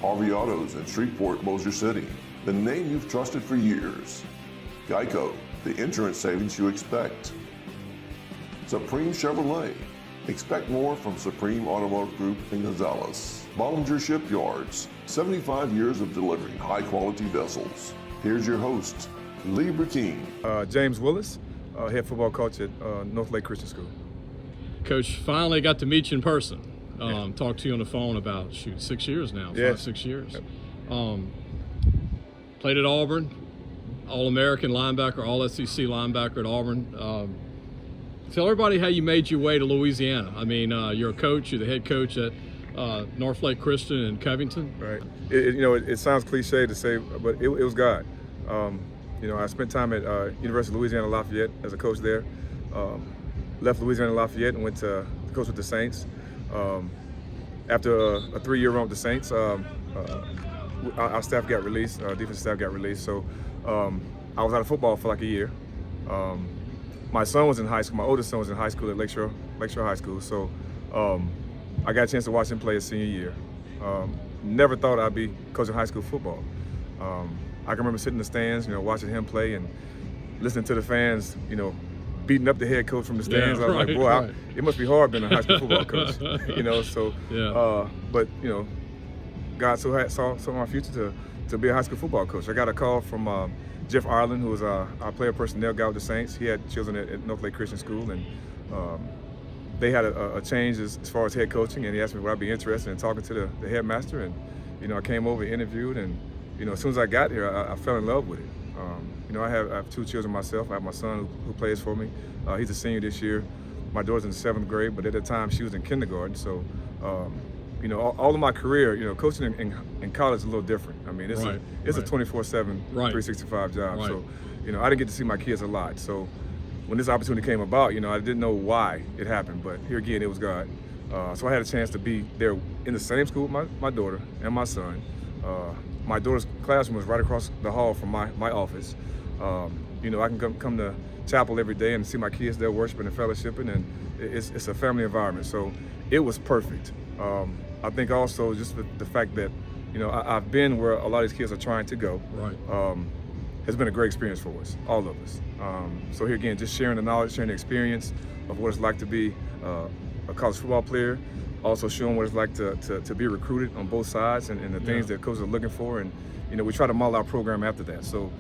Harvey Autos in Shreveport, Bossier City, the name you've trusted for years. Geico, the insurance savings you expect. Supreme Chevrolet. Expect more from Supreme Automotive Group in Gonzales. Bollinger Shipyards, 75 years of delivering high-quality vessels. Here's your host, Lee Burkeen. James Willis, head football coach at Northlake Christian School. Coach, finally got to meet you in person. Talked to you on the phone about, 6 years now, 5-6 years. Yep. Played at Auburn, All-American linebacker, All-SEC linebacker at Auburn. Tell everybody how you made your way to Louisiana. I mean, you're a coach, you're the head coach at Northlake Christian in Covington. Right. It sounds cliche to say, but it was God. I spent time at University of Louisiana Lafayette as a coach there. Left Louisiana Lafayette and went to coach with the Saints. After a 3-year run with the Saints, our staff got released, our defensive staff got released. So I was out of football for like a year. My son was in high school. My oldest son was in high school at Lakeshore High School. So I got a chance to watch him play his senior year. Never thought I'd be coaching high school football. I can remember sitting in the stands, watching him play and listening to the fans, beating up the head coach from the stands. I was like, boy, it must be hard being a high school football coach, But God saw my future to be a high school football coach. I got a call from Jeff Ireland, who was our player personnel guy with the Saints. He had children at Northlake Christian School, and they had a change as far as head coaching, and he asked me would I be interested in talking to the headmaster, and I came over, interviewed, and as soon as I got here, I fell in love with it. I have 2 children myself. I have my son who plays for me. He's a senior this year. My daughter's in the 7th grade, but at the time she was in kindergarten. So, all of my career, coaching in college is a little different. I mean, it's a 24/7, 365 job. Right. So, I didn't get to see my kids a lot. So, when this opportunity came about, I didn't know why it happened, but here again, it was God. So I had a chance to be there in the same school with my daughter and my son. My daughter's classroom was right across the hall from my office. I can come to chapel every day and see my kids there worshiping and fellowshipping, and it's a family environment. So it was perfect. I think also just the fact that, I've been where a lot of these kids are trying to go. Right. Has been a great experience for us, all of us. So here again, just sharing the knowledge, sharing the experience of what it's like to be a college football player, also showing what it's like to be recruited on both sides and the things that coaches are looking for. And, we try to model our program after that. So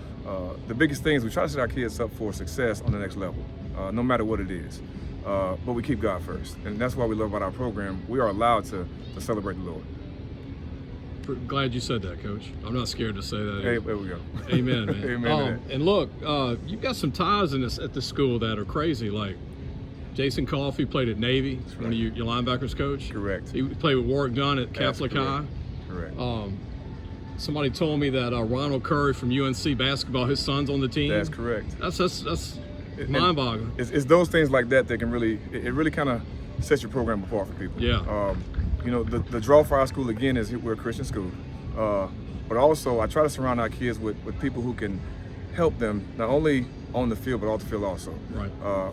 the biggest thing is we try to set our kids up for success on the next level, no matter what it is. But we keep God first. And that's why we love about our program. We are allowed to celebrate the Lord. Glad you said that, Coach. I'm not scared to say that. Hey, there we go. Amen, man. Amen. And look, you've got some ties at the school that are crazy. Like Jason Coffey played at Navy, one of your linebackers coach. Correct. He played with Warwick Dunn at Catholic High. Correct. Somebody told me that Ronald Curry from UNC basketball, his son's on the team. That's correct. That's mind-boggling. It's those things like that can really kind of sets your program apart for people. Yeah. The draw for our school, again, is we're a Christian school. But also, I try to surround our kids with people who can help them, not only on the field, but off the field also. Right.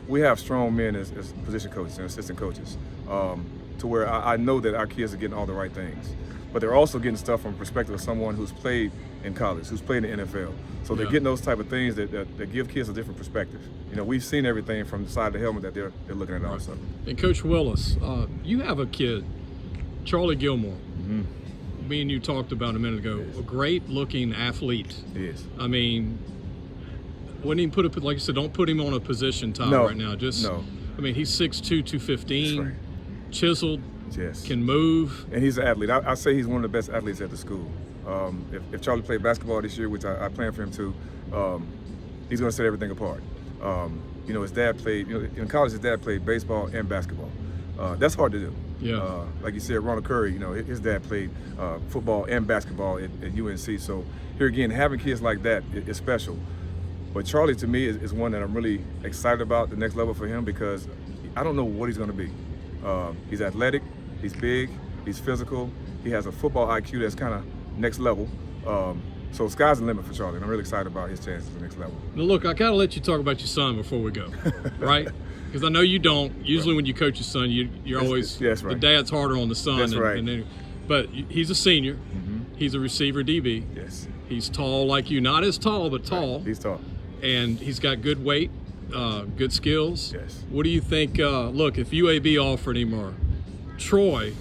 We have strong men as position coaches and assistant coaches, to where I know that our kids are getting all the right things. But they're also getting stuff from the perspective of someone who's played in college, who's played in the NFL. So they're getting those type of things that give kids a different perspective. We've seen everything from the side of the helmet that they're looking at also. And Coach Willis, you have a kid, Charlie Gilmore. Mm-hmm. Me and you talked about a minute ago. A great-looking athlete. Yes. I mean, wouldn't even like you said, don't put him on a position tie right now. No. I mean, he's 6'2", 215, That's right. chiseled, Yes. can move. And he's an athlete. I say he's one of the best athletes at the school. If Charlie played basketball this year, which I plan for him to, he's going to set everything apart. His dad played, in college, his dad played baseball and basketball. That's hard to do. Yeah. Like you said, Ronald Curry, his dad played football and basketball at UNC. So here again, having kids like that is special. But Charlie, to me, is one that I'm really excited about, the next level for him, because I don't know what he's going to be. He's athletic, he's big, he's physical, he has a football IQ that's kind of next level. So sky's the limit for Charlie, and I'm really excited about his chances at the next level. Now look, I gotta let you talk about your son before we go, right? Because I know you don't. Usually when you coach your son, you're always, yes, right. The dad's harder on the son. That's right. But he's a senior. Mm-hmm. He's a receiver DB. Yes. He's tall like you, not as tall, but tall. Right. He's tall. And he's got good weight, good skills. Yes. What do you think? Look, if UAB offered him, or Troy,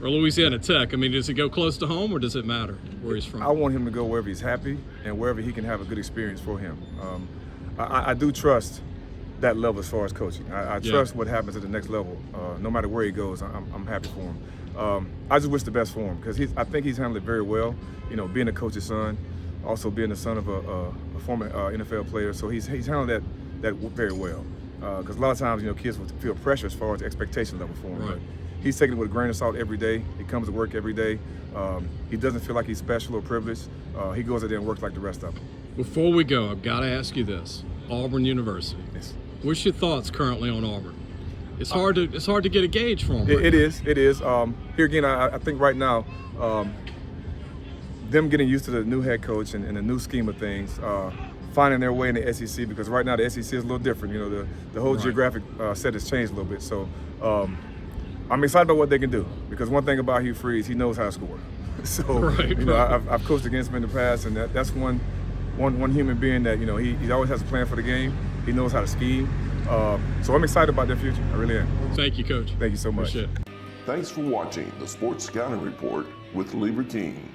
or Louisiana Tech, I mean, does it go close to home, or does it matter where he's from? I want him to go wherever he's happy and wherever he can have a good experience for him. I do trust that level as far as coaching. I trust what happens at the next level. No matter where he goes, I'm happy for him. I just wish the best for him because I think he's handled it very well. You know, being a coach's son, also being the son of a former NFL player, so he's handled that very well. Because a lot of times, you know, kids will feel pressure as far as the expectation level for him. Right. But he's taking it with a grain of salt every day. He comes to work every day. He doesn't feel like he's special or privileged. He goes out there and works like the rest of them. Before we go, I've got to ask you this: Auburn University. Yes. What's your thoughts currently on Auburn? It's hard to get a gauge from them. It is. Here again, I think right now, them getting used to the new head coach and the new scheme of things, finding their way in the SEC, because right now the SEC is a little different. You know, the whole geographic set has changed a little bit. So I'm excited about what they can do, because one thing about Hugh Freeze, he knows how to score. So you know, I've coached against him in the past, and that's one human being that, you know, he always has a plan for the game. He knows how to scheme. So I'm excited about their future. I really am. Thank you, Coach. Thank you so much. Appreciate it. Thanks for watching the Sports Scouting Report with Lieber King.